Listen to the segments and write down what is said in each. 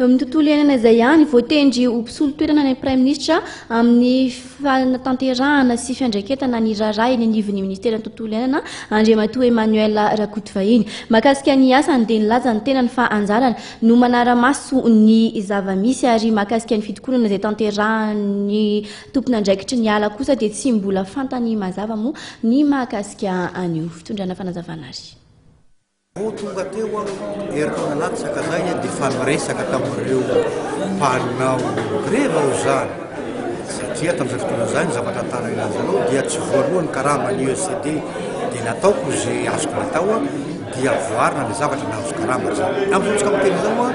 Amin'ny tontolo iainana izay ihany voatendry ho mpisolo toerana ny Prime Ministre amin'ny fanatanterahana sy fiandraiketana ny raharaha eny anivon'ny Ministeran'ny tontolo iainana Andriamatoa Emmanuel Rakotovahiny. Mahakasika ny asany dia nilaza ny tenany fa anjarany no manara-maso ny zava-misy ary mahakasika ny fitokonana izay tanterahan'ny tompon'andraikitry ny ala kosa dia tsy mbola fantany mazava moa ny mahakasika an'io. Fitondrana fanazavana ary. Tonga teo herintaona latsaka zay dia fa miresaka tamin'ireo mpanao greva ho zany satria tamin'izay fotoana zany zavatra tana ilazy anao dia tsy voalohany karama ny ECD dia nataoko izay azoko natao dia voarina le zavatra nahazo karama zany. Amin'izao tsika miteny izao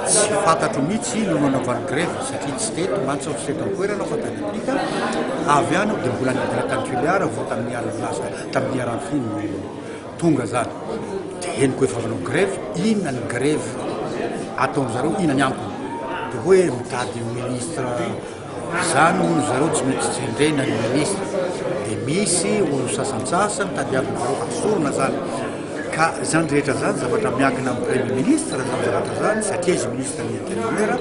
tsy fantatro mihitsy no nanaovany greva satria tsy teto mantsy tsy teto toerana fa tany aplika avy any dia mbola nidina tany filiara vao tamin'ny alina lasa tamin'ny aranfiny tonga zany. Henoko efa manao grève, inona ny grève ataon'zareo, inona ny antony dia hoe mitady ministre zany olo zareo tsy mety tsendrena ny ministre dia misy olo sasantsasa mitady avy zareo asorona zany ka zany rehetra zany zavatra miankina amin'ny premier ministre zany zavatra zany satria izy ministre ny intérieur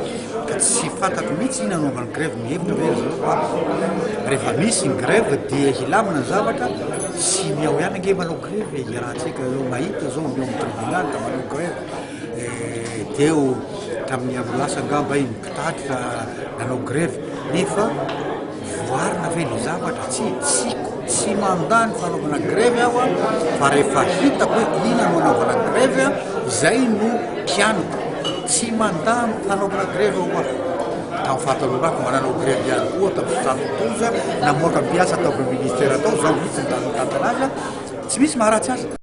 ka tsy fantatro mihitsy inona naovany grève mihevitra hoe zareo rehefa misy ny grève dia hilamina ny zavatra tsy miao ihany ange manao grève iarahantsika eo mahita zao meo amin'ny tribunal ka manao grève teo tamin'ny amolasa angamba iny mpitatitra nanao grève nefa voarina ve ny zavatra tsy mandany fanaovana grève aho fa rehefa hitako hoe ina no anaovana grève izay no mpianako tsy mandany fanaovana grève aho tamin'ny fahatalonako mananao grève ihany koa tamin'ny satotoza namoaka mpiasa ataoko ministère atao zao mihitsy mitantanaza tsy misy maharatsy azy.